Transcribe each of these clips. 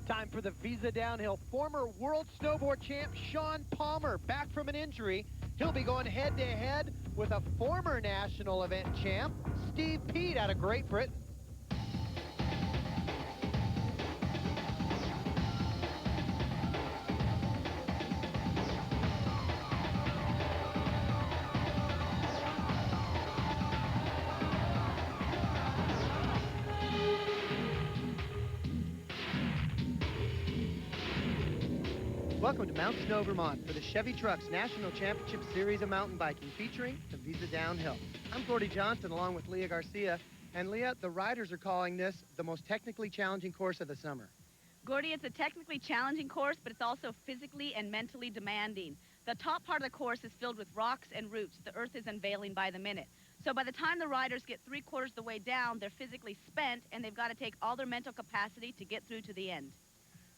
Time for the Visa Downhill. Former world snowboard champ Sean Palmer back from an injury. He'll be going head-to-head with a former national event champ, Steve Peat out of Great Britain. Welcome to Mount Snow, Vermont for the Chevy Trucks National Championship Series of Mountain Biking featuring the Visa Downhill. I'm Gordy Johnson along with Leah Garcia. And Leah, the riders are calling this the most technically challenging course of the summer. Gordy, it's a technically challenging course, but it's also physically and mentally demanding. The top part of the course is filled with rocks and roots. The earth is unveiling by the minute. So by the time the riders get 3/4 of the way down, they're physically spent, and they've got to take all their mental capacity to get through to the end.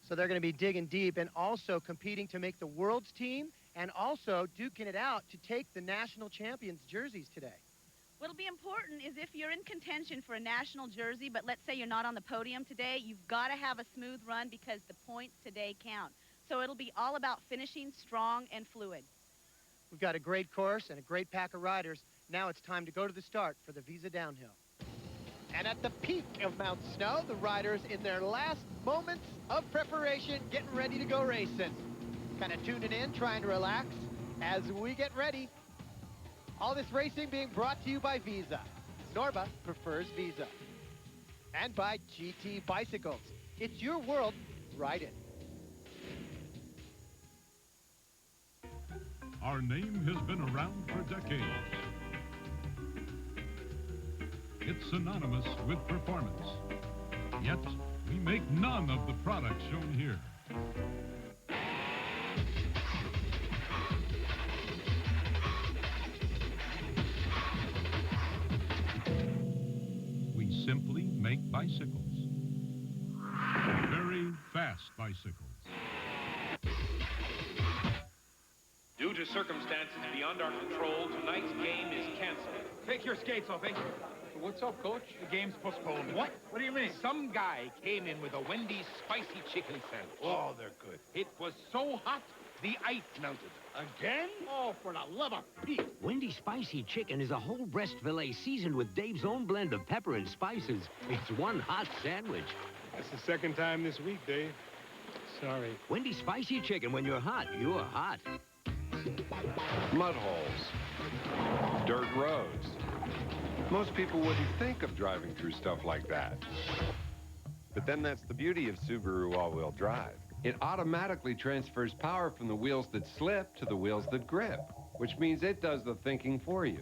So they're going to be digging deep and also competing to make the world's team and also duking it out to take the national champions jerseys today. What'll be important is if you're in contention for a national jersey, but let's say you're not on the podium today, you've got to have a smooth run because the points today count. So it'll be all about finishing strong and fluid. We've got a great course and a great pack of riders. Now it's time to go to the start for the Visa Downhill. And at the peak of Mount Snow, the riders in their last moments of preparation, getting ready to go racing. Kind of tuning in, trying to relax as we get ready. All this racing being brought to you by Visa. NORBA prefers Visa. And by GT Bicycles. It's your world, ride it. Our name has been around for decades. It's synonymous with performance. Yet, we make none of the products shown here. We simply make bicycles. Very fast bicycles. Due to circumstances beyond our control, tonight's game is canceled. Take your skates off, eh? What's up, Coach? The game's postponed. What? What do you mean? Some guy came in with a Wendy's spicy chicken sandwich. Oh, they're good. It was so hot, the ice melted. Again? Oh, for the love of Pete. Wendy's Spicy Chicken is a whole breast filet seasoned with Dave's own blend of pepper and spices. It's one hot sandwich. That's the second time this week, Dave. Sorry. Wendy's Spicy Chicken, when you're hot. Mud holes, dirt roads. Most people wouldn't think of driving through stuff like that. But then that's the beauty of Subaru all-wheel drive. It automatically transfers power from the wheels that slip to the wheels that grip, which means it does the thinking for you.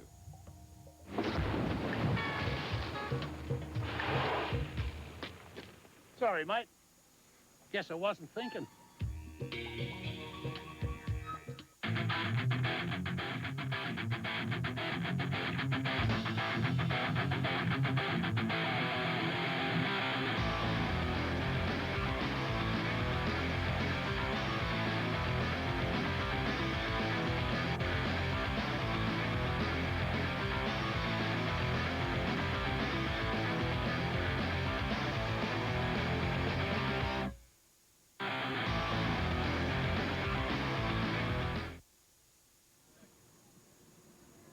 Sorry, mate. Guess I wasn't thinking.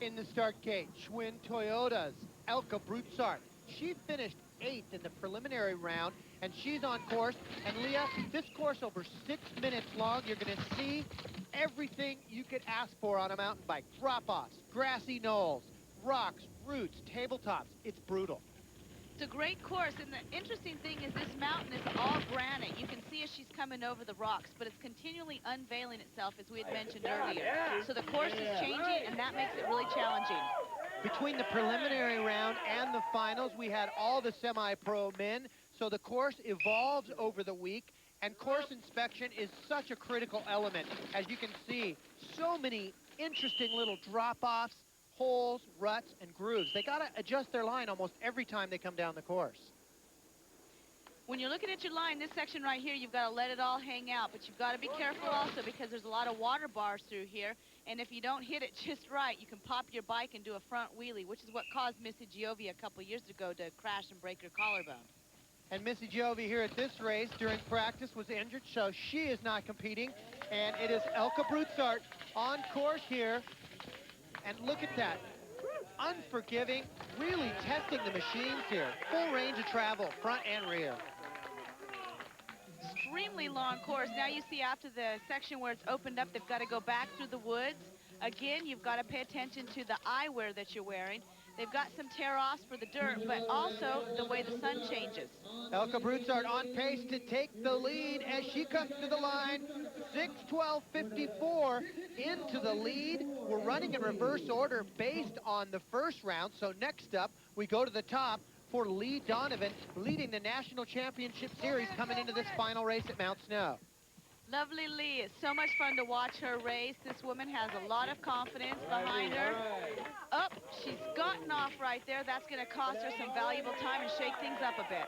In the start gate, Schwinn Toyota's Elka Broussard. She finished 8th in the preliminary round, and she's on course. And Leah, this course over 6 minutes long, you're going to see everything you could ask for on a mountain bike. Drop-offs, grassy knolls, rocks, roots, tabletops. It's brutal. It's a great course, and the interesting thing is this mountain is all granite. You can see as she's coming over the rocks, but it's continually unveiling itself, as we had mentioned earlier. So the course is changing, and that makes it really challenging. Between the preliminary round and the finals, we had all the semi-pro men, so the course evolves over the week, and course inspection is such a critical element. As you can see, so many interesting little drop-offs, holes, ruts, and grooves. They got to adjust their line almost every time they come down the course. When you're looking at your line, this section right here, you've got to let it all hang out, but you've got to be careful also because there's a lot of water bars through here, and if you don't hit it just right, you can pop your bike and do a front wheelie, which is what caused Missy Giovia a couple years ago to crash and break her collarbone. And Missy Jovi here at this race during practice was injured, so she is not competing. And it is Elke Broussard on course here. And look at that. Unforgiving, really testing the machines here. Full range of travel, front and rear. Extremely long course. Now you see after the section where it's opened up, they've got to go back through the woods. Again, you've got to pay attention to the eyewear that you're wearing. They've got some tear-offs for the dirt, but also the way the sun changes. Elke Broussard on pace to take the lead as she comes to the line. 6:12.54 into the lead. We're running in reverse order based on the first round. So next up, we go to the top for Lee Donovan, leading the National Championship Series coming into this final race at Mount Snow. Lovely Lee. It's so much fun to watch her race. This woman has a lot of confidence behind her. Up, she's gotten off right there. That's going to cost her some valuable time and shake things up a bit.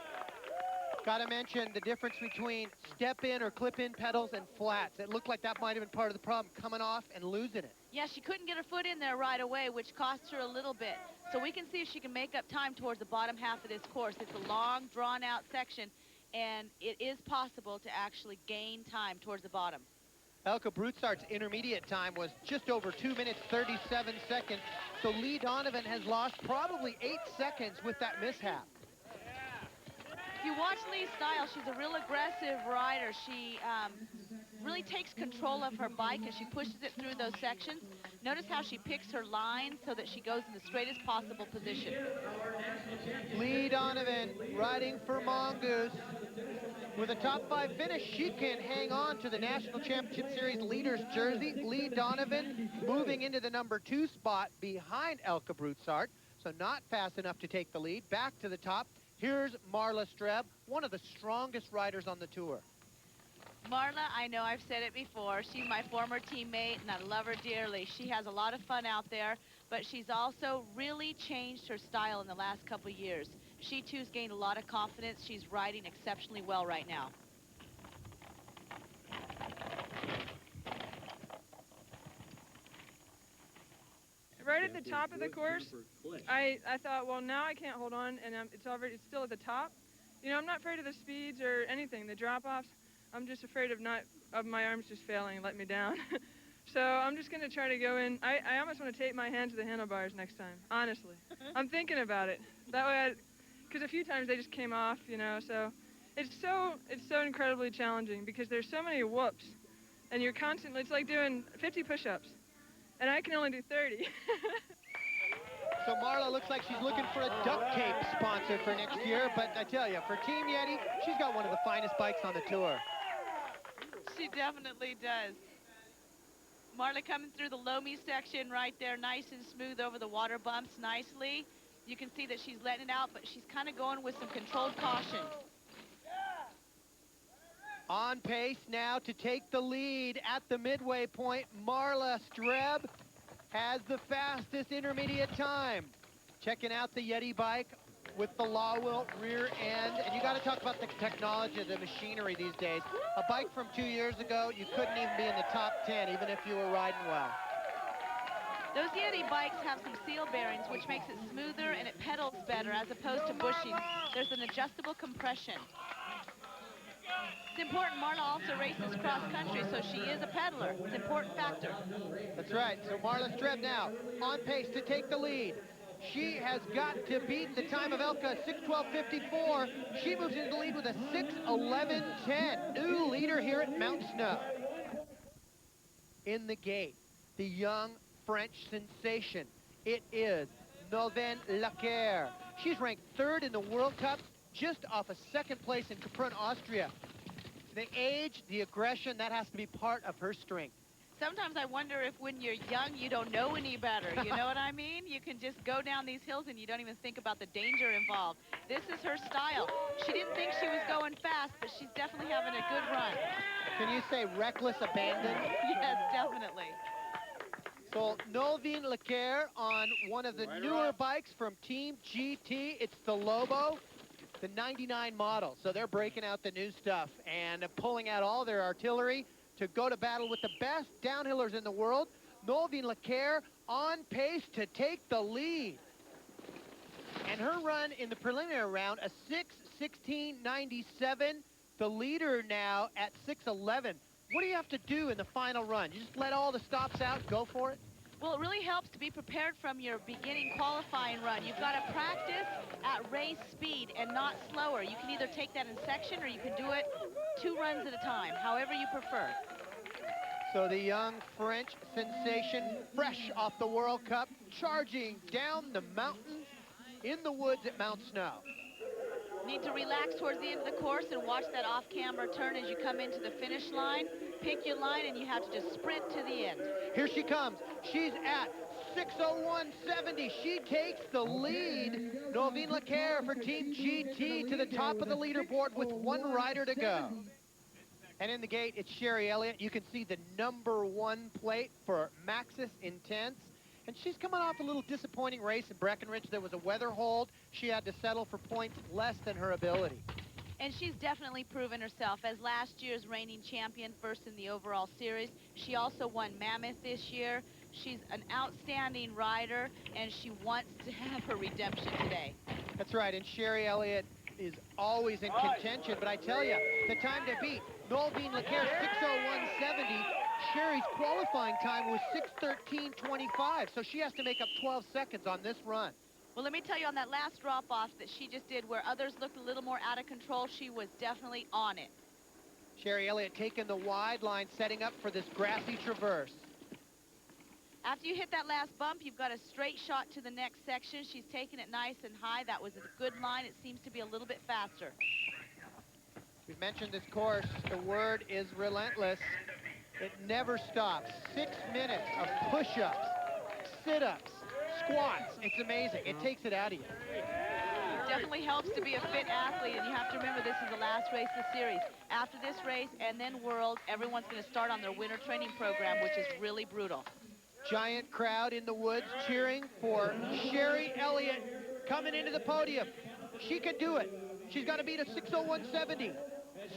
Got to mention the difference between step-in or clip-in pedals and flats. It looked like that might have been part of the problem, coming off and losing it. Yeah, she couldn't get her foot in there right away, which cost her a little bit. So we can see if she can make up time towards the bottom half of this course. It's a long, drawn-out section, and it is possible to actually gain time towards the bottom. Elke Broussard's intermediate time was just over 2 minutes, 37 seconds. So Lee Donovan has lost probably 8 seconds with that mishap. If you watch Lee's style, she's a real aggressive rider. She really takes control of her bike and she pushes it through those sections. Notice how she picks her line so that she goes in the straightest possible position. Lee Donovan riding for Mongoose. With a top 5 finish, she can hang on to the National Championship Series leader's jersey. Lee Donovan moving into the number 2 spot behind Elke Broussard, so not fast enough to take the lead. Back to the top. Here's Marla Streb, one of the strongest riders on the tour. Marla, I know I've said it before, she's my former teammate and I love her dearly. She has a lot of fun out there, but she's also really changed her style in the last couple of years. She too's gained a lot of confidence. She's riding exceptionally well right now. Right at the top of the course, I thought, well, now I can't hold on, and it's still at the top. You know, I'm not afraid of the speeds or anything, the drop-offs. I'm just afraid of my arms just failing and let me down. So I'm just going to try to go in. I almost want to tape my hand to the handlebars next time, honestly. I'm thinking about it. That way, because a few times they just came off, you know, so it's so incredibly challenging because there's so many whoops, and you're constantly, it's like doing 50 push-ups. And I can only do 30. So Marla looks like she's looking for a duct tape sponsor for next year, but I tell you, for Team Yeti, she's got one of the finest bikes on the tour. She definitely does. Marla coming through the Lomi section right there, nice and smooth over the water bumps nicely. You can see that she's letting it out, but she's kind of going with some controlled caution. On pace now to take the lead at the midway point. Marla Streb has the fastest intermediate time. Checking out the Yeti bike with the Lawilt rear end. And you got to talk about the technology, the machinery these days. A bike from 2 years ago, you couldn't even be in the top 10, even if you were riding well. Those Yeti bikes have some seal bearings, which makes it smoother and it pedals better as opposed to bushing. There's an adjustable compression. It's important Marla also races cross-country, so she is a peddler. It's an important factor. That's right. So Marla Streb now on pace to take the lead. She has got to beat the time of Elke, 6:12.54. She moves into the lead with a 6:11.10. New leader here at Mount Snow. In the gate, the young French sensation. It is Noven Laquer. She's ranked 3rd in the World Cup, just off a 2nd place in Kaprun, Austria. The age, the aggression, that has to be part of her strength. Sometimes I wonder if when you're young, you don't know any better. You know what I mean? You can just go down these hills and you don't even think about the danger involved. This is her style. She didn't think she was going fast, but she's definitely having a good run. Can you say reckless abandon? Yes, definitely. So Novine Laquer on one of the newer bikes from Team GT. It's the Lobo, the 99 model. So they're breaking out the new stuff and pulling out all their artillery to go to battle with the best downhillers in the world. Novine Laquer on pace to take the lead. And her run in the preliminary round, a 16:97. The leader now at 6:11. What do you have to do in the final run? You just let all the stops out, go for it? Well, it really helps to be prepared from your beginning qualifying run. You've got to practice at race speed and not slower. You can either take that in section or you can do it 2 runs at a time, however you prefer. So the young French sensation, fresh off the World Cup, charging down the mountains in the woods at Mount Snow. Need to relax towards the end of the course and watch that off-camera turn as you come into the finish line. Pick your line and you have to just sprint to the end. Here she comes. She's at 6:01.70. She takes the lead. Novine Lacaire for Team GT to the top of the leaderboard with 1 rider to go. And in the gate, it's Sherry Elliott. You can see the #1 plate for Maxis Intense. And she's coming off a little disappointing race in Breckenridge. There was a weather hold. She had to settle for points less than her ability. And she's definitely proven herself as last year's reigning champion, first in the overall series. She also won Mammoth this year. She's an outstanding rider, and she wants to have her redemption today. That's right, and Sherry Elliott is always in contention, but I tell you, the time to beat, Novine Lacaire, 6:01.70. Sherry's qualifying time was 6:13.25, so she has to make up 12 seconds on this run. Well, let me tell you, on that last drop-off that she just did where others looked a little more out of control, she was definitely on it. Sherry Elliott taking the wide line, setting up for this grassy traverse. After you hit that last bump, you've got a straight shot to the next section. She's taking it nice and high. That was a good line. It seems to be a little bit faster. We've mentioned this course. The word is relentless. It never stops. 6 minutes of push-ups, sit-ups, squats. It's amazing. It takes it out of you. It definitely helps to be a fit athlete, and you have to remember this is the last race of the series. After this race and then Worlds, everyone's going to start on their winter training program, which is really brutal. Giant crowd in the woods cheering for Sherry Elliott coming into the podium. She can do it. She's got to beat a 6:01.70.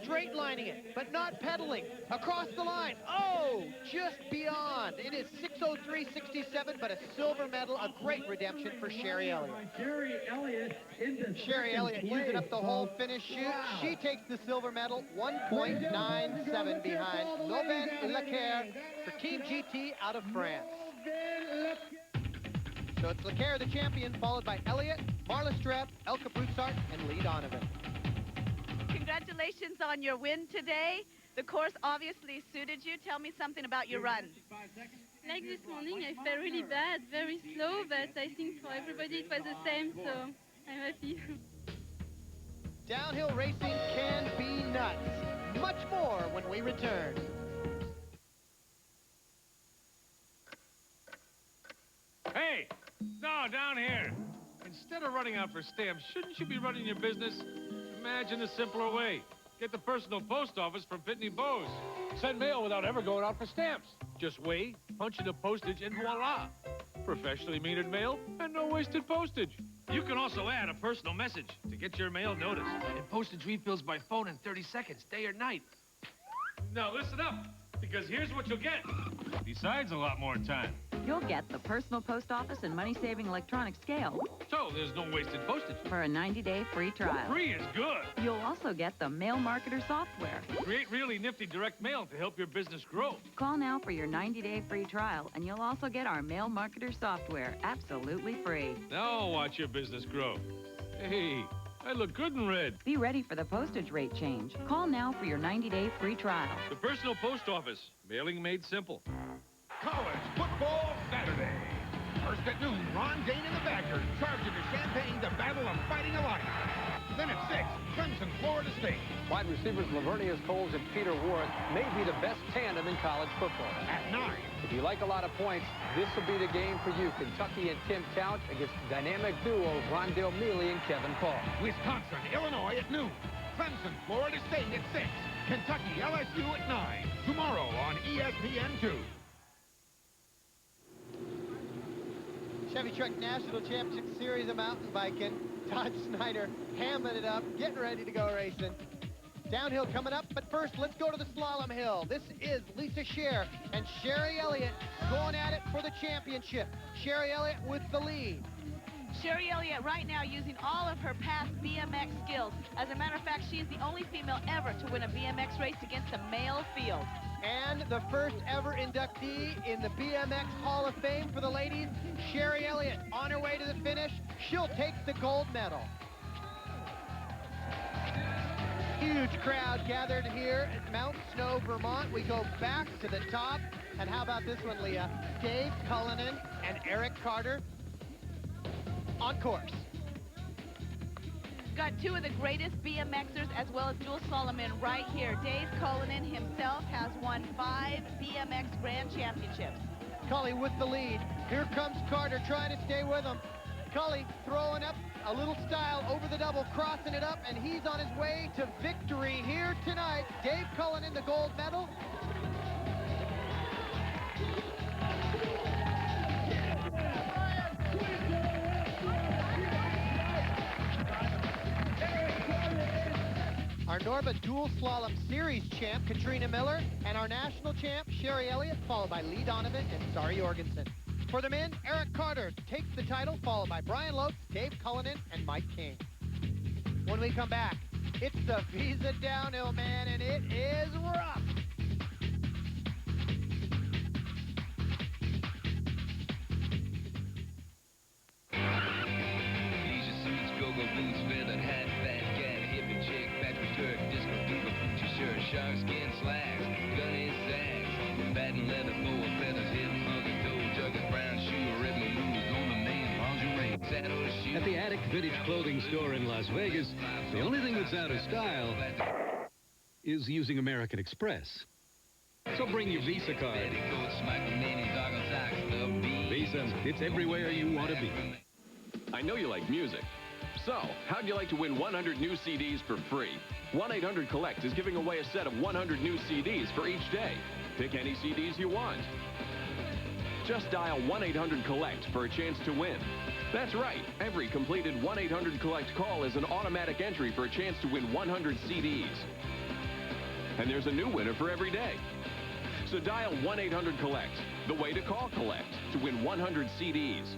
Straight lining it, but not pedaling. Across the line. Oh, just beyond. It is 6:03.67, but a silver medal, a great redemption for Sherry Elliott. Sherry Elliott using up the whole finish chute. She takes the silver medal, 1.97 behind Novine Lacaire for Team GT out of France. So it's Lacaire, the champion, followed by Elliott, Marla Streb, Elke Broussard, and Lee Donovan. Congratulations on your win today. The course obviously suited you. Tell me something about your run. Like this morning, I felt really bad, very slow, but I think for everybody it was the same, so I'm happy. Downhill racing can be nuts. Much more when we return. Hey, no, down here. Instead of running out for stamps, shouldn't you be running your business? Imagine a simpler way. Get the personal post office from Pitney Bowes. Send mail without ever going out for stamps. Just weigh, punch in the postage, and voila. Professionally metered mail and no wasted postage. You can also add a personal message to get your mail noticed. And postage refills by phone in 30 seconds, day or night. Now listen up, because here's what you'll get. Besides a lot more time. You'll get the personal post office and money-saving electronic scale. So there's no wasted postage. For a 90-day free trial. Free is good. You'll also get the Mail Marketer software. Create really nifty direct mail to help your business grow. Call now for your 90-day free trial, and you'll also get our Mail Marketer software absolutely free. Now watch your business grow. Hey, I look good in red. Be ready for the postage rate change. Call now for your 90-day free trial. The personal post office. Mailing made simple. College football Saturday. First at noon, Ron Dane and the Badgers charge into Champaign to battle a fighting alliance. Then at 6, Clemson, Florida State. Wide receivers Lavernius Coles and Peter Worth may be the best tandem in college football. At 9. If you like a lot of points, this will be the game for you. Kentucky and Tim Couch against the dynamic duo of Rondale Mealy and Kevin Paul. Wisconsin, Illinois at noon. Clemson, Florida State at 6. Kentucky, LSU at 9. Tomorrow on ESPN2. Chevy Truck National Championship Series of mountain biking. Todd Snyder hamming it up, getting ready to go racing. Downhill coming up, but first let's go to the slalom hill. This is Lisa Scher and Sherry Elliott going at it for the championship. Sherry Elliott with the lead. Sherry Elliott right now using all of her past BMX skills. As a matter of fact, she is the only female ever to win a BMX race against a male field. And the first ever inductee in the BMX Hall of Fame for the ladies, Sherry Elliott, on her way to the finish. She'll take the gold medal. Huge crowd gathered here at Mount Snow, Vermont. We go back to the top. And how about this one, Leah? Dave Cullinan and Eric Carter on course. Got two of the greatest BMXers as well as dual slalom men right here. Dave Cullinan himself has won 5 BMX Grand Championships. Cully with the lead. Here comes Carter trying to stay with him. Cully throwing up a little style over the double, crossing it up, and he's on his way to victory here tonight. Dave Cullinan, the gold medal. Our NORBA Dual Slalom Series champ, Katrina Miller, and our national champ, Sherry Elliott, followed by Lee Donovan and Sari Jorgensen. For the men, Eric Carter takes the title, followed by Brian Lopes, Dave Cullinan, and Mike King. When we come back, it's the Visa Downhill, man, and it is rough. Leisure suits, go-go boots, feathered hat, fat cat, hippie chick, bachelor skirt, disco duper, Gucci shirt, shark skin slacks, gunny sacks, patent leather, boa feathers, hip hugger, dough jugger, brown shoe, ribbon moves, on the main lingerie, saddle shoe. At the Attic Vintage Clothing Store in Las Vegas, the only thing that's out of style is using American Express. So bring your Visa card. Visa, it's everywhere you want to be. I know you like music. So, how'd you like to win 100 new CDs for free? 1-800-COLLECT is giving away a set of 100 new CDs for each day. Pick any CDs you want. Just dial 1-800-COLLECT for a chance to win. That's right. Every completed 1-800-COLLECT call is an automatic entry for a chance to win 100 CDs. And there's a new winner for every day. So dial 1-800-COLLECT, the way to call Collect, to win 100 CDs.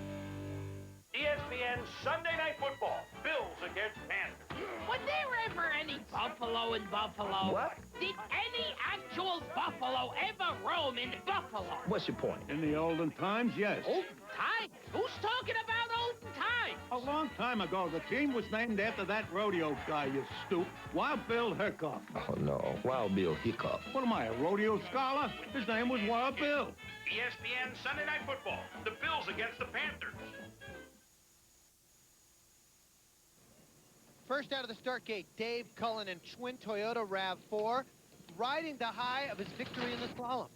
ESPN Sunday Night Football, Bills against Panthers. Was there ever any buffalo in Buffalo? What? Did any actual buffalo ever roam in Buffalo? What's your point? In the olden times, yes. Olden times? Who's talking about olden times? A long time ago, the team was named after that rodeo guy, you stoop. Wild Bill Hiccup. Oh, no. Wild Bill Hiccup. What am I, a rodeo scholar? His name was Wild Bill. ESPN Sunday Night Football, the Bills against the Panthers. First out of the start gate, Dave Cullinan, twin Toyota RAV4, riding the high of his victory in the slalom.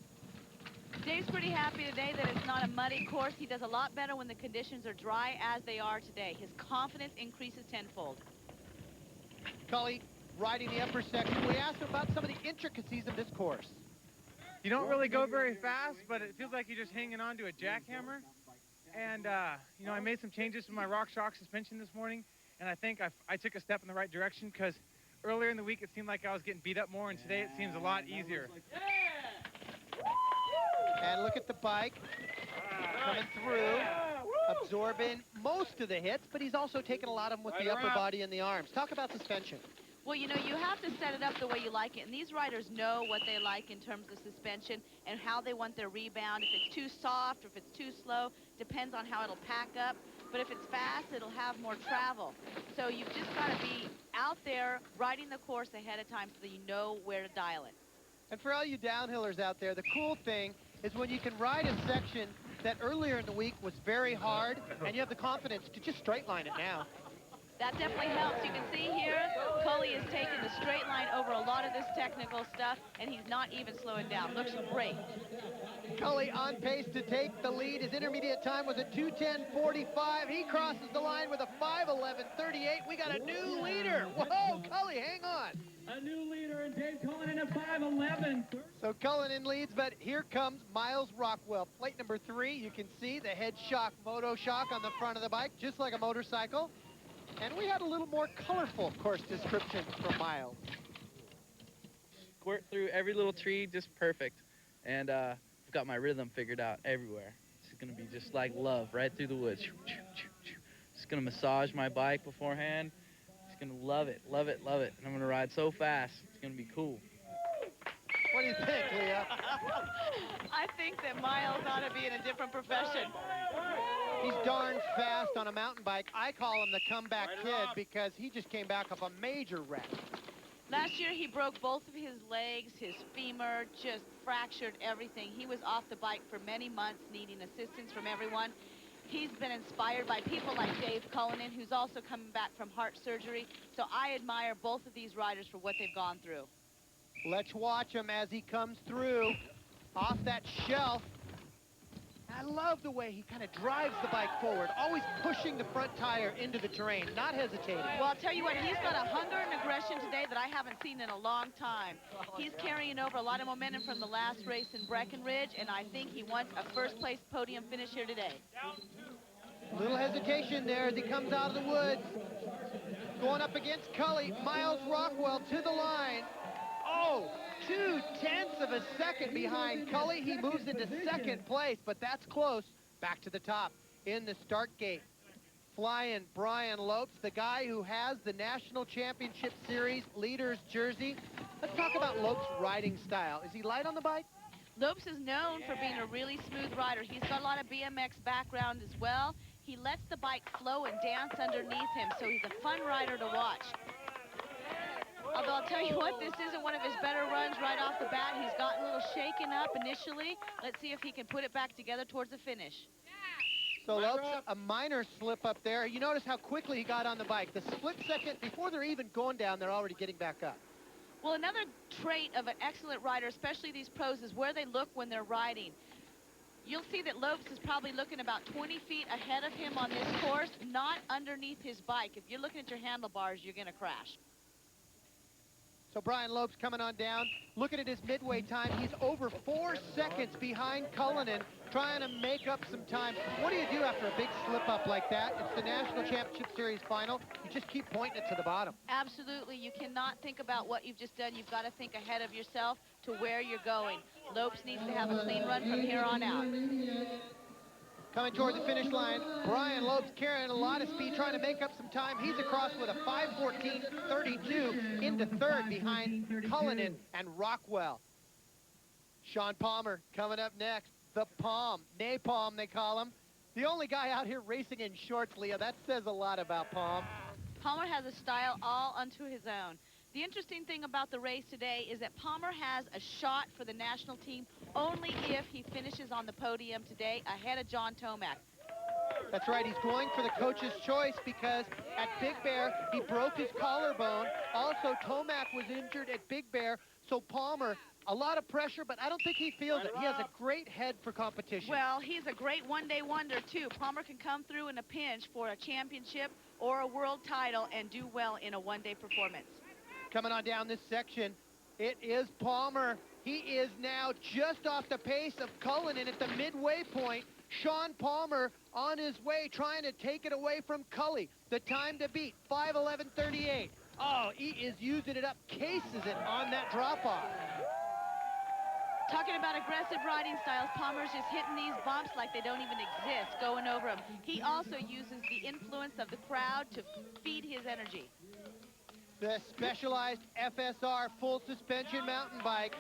Dave's pretty happy today that it's not a muddy course. He does a lot better when the conditions are dry as they are today. His confidence increases tenfold. Cully riding the upper section. We asked him about some of the intricacies of this course. You don't really go very fast, but it feels like you're just hanging on to a jackhammer. And, you know, I made some changes to my rock shock suspension this morning, and I think I took a step in the right direction because earlier in the week it seemed like I was getting beat up more, and today it seems a lot easier. And look at the bike coming through, absorbing most of the hits, but he's also taking a lot of them with the upper body and the arms. Talk about suspension. Well, you know, you have to set it up the way you like it, and these riders know what they like in terms of suspension and how they want their rebound. If it's too soft or if it's too slow, depends on how it'll pack up. But if it's fast, it'll have more travel. So you've just got to be out there riding the course ahead of time so that you know where to dial it. And for all you downhillers out there, the cool thing is when you can ride a section that earlier in the week was very hard, and you have the confidence to just straight line it now. That definitely helps. You can see here, Cully is taking the straight line over a lot of this technical stuff, and he's not even slowing down. Looks great. Cully on pace to take the lead. His intermediate time was a 2:10.45. He crosses the line with a 5:11.38. We got a new leader. Whoa, Cully, hang on. A new leader in Dave Cullinan at 5:11. So Cullinan leads, but here comes Miles Rockwell. Plate number 3, you can see the head shock, moto shock on the front of the bike, just like a motorcycle. And we had a little more colorful course description from Miles. Squirt through every little tree, just perfect. And I've got my rhythm figured out everywhere. It's going to be just like love right through the woods. just going to massage my bike beforehand. Just going to love it, love it, love it. And I'm going to ride so fast. It's going to be cool. What do you think, Leah? I think that Miles ought to be in a different profession. He's darn fast on a mountain bike. I call him the comeback kid because he just came back off a major wreck. Last year, he broke both of his legs, his femur, just fractured everything. He was off the bike for many months, needing assistance from everyone. He's been inspired by people like Dave Cullinan, who's also coming back from heart surgery. So I admire both of these riders for what they've gone through. Let's watch him as he comes through off that shelf. I love the way he kind of drives the bike forward, always pushing the front tire into the terrain, not hesitating. Well, I'll tell you what, he's got a hunger and aggression today that I haven't seen in a long time. He's carrying over a lot of momentum from the last race in Breckenridge, and I think he wants a first-place podium finish here today. Little hesitation there as he comes out of the woods. Going up against Cully, Miles Rockwell to the line. Oh, 0.2 of a second behind Cully. He moves into second place, but that's close. Back to the top in the start gate. Flying Brian Lopes, the guy who has the National Championship Series leader's jersey. Let's talk about Lopes' riding style. Is he light on the bike? Lopes is known for being a really smooth rider. He's got a lot of BMX background as well. He lets the bike flow and dance underneath him, so he's a fun rider to watch. Although I'll tell you what, this isn't one of his better runs right off the bat. He's gotten a little shaken up initially. Let's see if he can put it back together towards the finish. So Lopes, a minor slip up there. You notice how quickly he got on the bike. The split second, before they're even going down, they're already getting back up. Well, another trait of an excellent rider, especially these pros, is where they look when they're riding. You'll see that Lopes is probably looking about 20 feet ahead of him on this course, not underneath his bike. If you're looking at your handlebars, you're going to crash. So Brian Lopes coming on down. Looking at his midway time, he's over 4 seconds behind Cullinan, trying to make up some time. What do you do after a big slip up like that? It's the National Championship Series final. You just keep pointing it to the bottom. Absolutely. You cannot think about what you've just done. You've got to think ahead of yourself to where you're going. Lopes needs to have a clean run from here on out. Coming toward the finish line, Brian Lopes carrying a lot of speed, trying to make up some time. He's across with a 5:14.32 into third behind Cullinan and Rockwell. Sean Palmer coming up next. The Palm, Napalm they call him. The only guy out here racing in shorts, Leah. That says a lot about Palm. Palmer has a style all unto his own. The interesting thing about the race today is that Palmer has a shot for the national team only if he finishes on the podium today ahead of John Tomac. That's right, he's going for the coach's choice because at Big Bear, he broke his collarbone. Also, Tomac was injured at Big Bear, so Palmer, a lot of pressure, but I don't think he feels it. He has a great head for competition. Well, he's a great one-day wonder, too. Palmer can come through in a pinch for a championship or a world title and do well in a one-day performance. Coming on down this section, it is Palmer. He is now just off the pace of Cullinan at the midway point. Sean Palmer on his way, trying to take it away from Cully. The time to beat, 5:11.38. Oh, he is using it up, cases it on that drop-off. Talking about aggressive riding styles, Palmer's just hitting these bumps like they don't even exist, going over them. He also uses the influence of the crowd to feed his energy. The Specialized FSR full suspension mountain bike.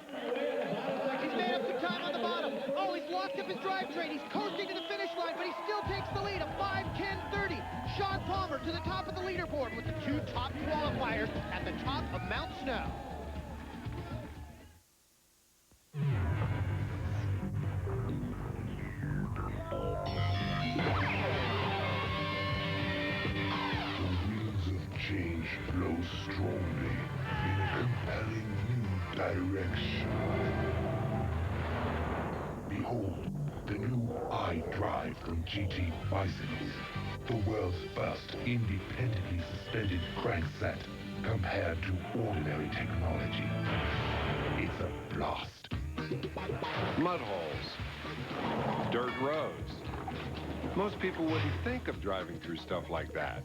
He's made up some time on the bottom. Oh, he's locked up his drivetrain. He's coasting to the finish line, but he still takes the lead, a 5:10.30. Sean Palmer to the top of the leaderboard with the 2 top qualifiers at the top of Mount Snow. Change flows strongly in a compelling new direction. Behold, the new iDrive from GT Bicycles, the world's first independently suspended crankset compared to ordinary technology. It's a blast. Mud holes, dirt roads. Most people wouldn't think of driving through stuff like that.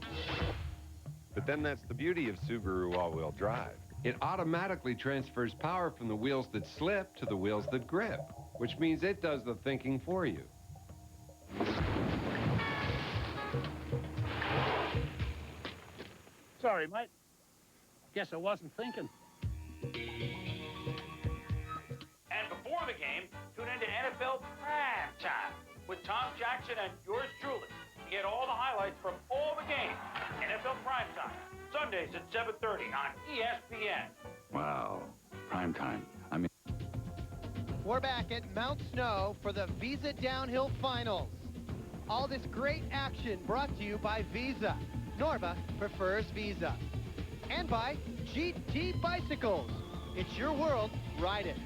But then that's the beauty of Subaru all-wheel drive. It automatically transfers power from the wheels that slip to the wheels that grip, which means it does the thinking for you. Sorry, mate. Guess I wasn't thinking. And before the game, tune into NFL Prime Time with Tom Jackson and yours truly to get all the highlights from all the games. NFL Prime Time, Sundays at 7:30 on ESPN. Wow, prime time. I mean, We're back at Mount Snow for the Visa Downhill Finals. All this great action brought to you by Visa. NORBA prefers Visa. And by GT Bicycles. It's your world, ride it.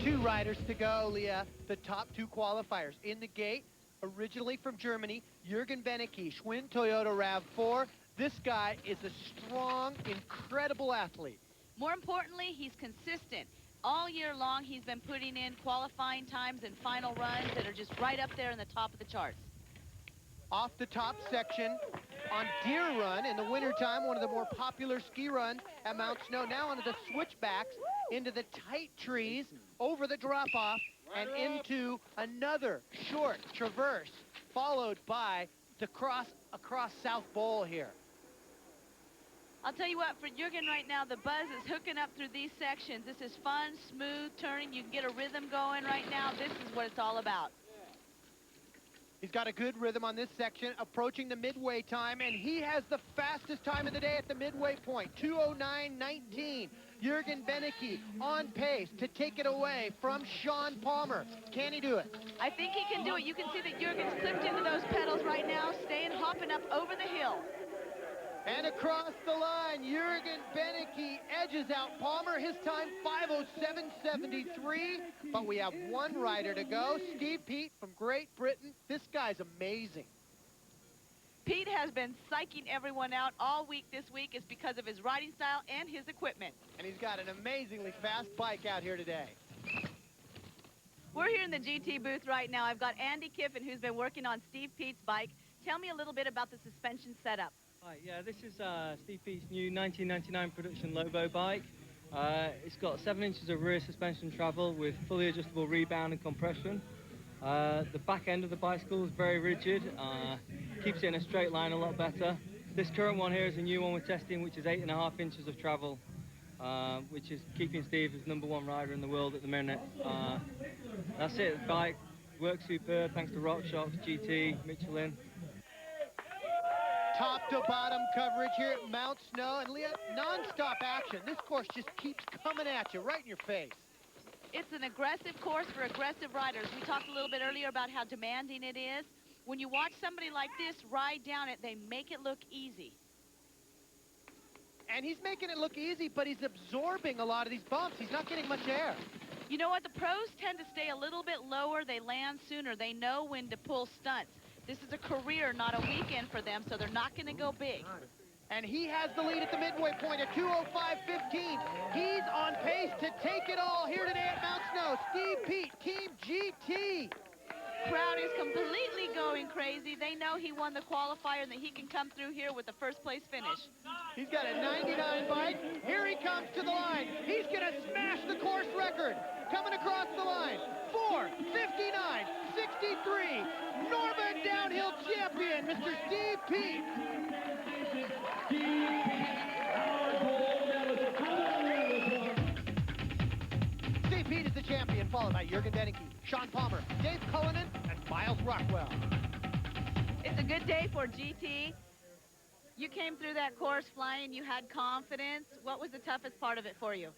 2 riders to go, Leah. The top 2 qualifiers in the gate, originally from Germany, Jürgen Benecke, Schwinn Toyota RAV4. This guy is a strong, incredible athlete. More importantly, he's consistent. All year long, he's been putting in qualifying times and final runs that are just right up there in the top of the charts. Off the top section on Deer Run in the wintertime, one of the more popular ski runs at Mount Snow. Now onto the switchbacks, into the tight trees, over the drop-off, and into another short traverse, followed by the cross across South Bowl here. I'll tell you what, for Jürgen right now, the buzz is hooking up through these sections. This is fun, smooth turning. You can get a rhythm going right now. This is what it's all about. He's got a good rhythm on this section, approaching the midway time, and he has the fastest time of the day at the midway point, 2:09:19. Jürgen Benecke on pace to take it away from Sean Palmer. Can he do it? I think he can do it. You can see that Jürgen's clipped into those pedals right now, staying hopping up over the hill. And across the line, Jürgen Benecke edges out Palmer. His time, 5:07:73. But we have one rider to go, Steve Peat from Great Britain. This guy's amazing. Pete has been psyching everyone out all week this week. It's because of his riding style and his equipment. And he's got an amazingly fast bike out here today. We're here in the GT booth right now. I've got Andy Kiffin, who's been working on Steve Peat's bike. Tell me a little bit about the suspension setup. Hi, yeah, this is Steve Peat's new 1999 production Lobo bike. It's got 7 inches of rear suspension travel with fully adjustable rebound and compression. The back end of the bicycle is very rigid, keeps it in a straight line a lot better. This current one here is a new one we're testing, which is 8.5 inches of travel, which is keeping Steve as #1 rider in the world at the minute. That's it, the bike works superb thanks to RockShox, GT, Michelin. Top to bottom coverage here at Mount Snow, and Leah, non-stop action. This course just keeps coming at you right in your face. It's an aggressive course for aggressive riders. We talked a little bit earlier about how demanding it is. When you watch somebody like this ride down it, they make it look easy. And he's making it look easy, but he's absorbing a lot of these bumps. He's not getting much air. You know what? The pros tend to stay a little bit lower. They land sooner. They know when to pull stunts. This is a career, not a weekend for them, so they're not going to go big. And he has the lead at the midway point at 2:05:15. He's on pace to take it all here today at Mount Snow. Steve Peat, Team GT. Crowd is completely going crazy. They know he won the qualifier and that he can come through here with the first place finish. He's got a 99 bike. Here he comes to the line. He's going to smash the course record. Coming across the line, 4:59:63. NORBA downhill champion, Mr. Steve Peat. Steve Peat is the champion, followed by Jürgen Benecke, Sean Palmer, Dave Cullinan, and Miles Rockwell. It's a good day for GT. You came through that course flying. You had confidence. What was the toughest part of it for you?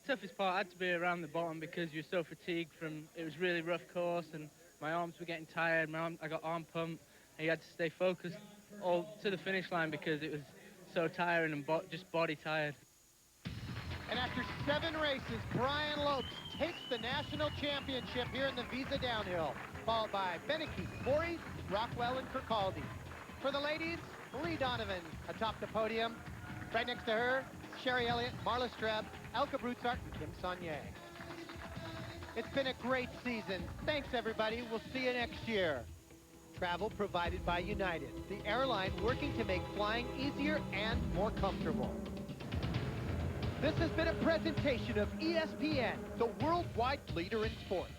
Toughest part had to be around the bottom because you're so fatigued from, it was really rough course and my arms were getting tired, I got arm pump, and you had to stay focused all to the finish line because it was so tiring and just body tired. And after 7 races, Brian Lopes takes the national championship here in the Visa Downhill, followed by Benecke, Voorhees, Rockwell, and Kirkcaldy. For the ladies, Lee Donovan atop the podium. Right next to her, Sherry Elliott, Marla Streb, Elke Brutzart, and Kim Saunier. It's been a great season. Thanks, everybody. We'll see you next year. Travel provided by United, the airline working to make flying easier and more comfortable. This has been a presentation of ESPN, the worldwide leader in sports.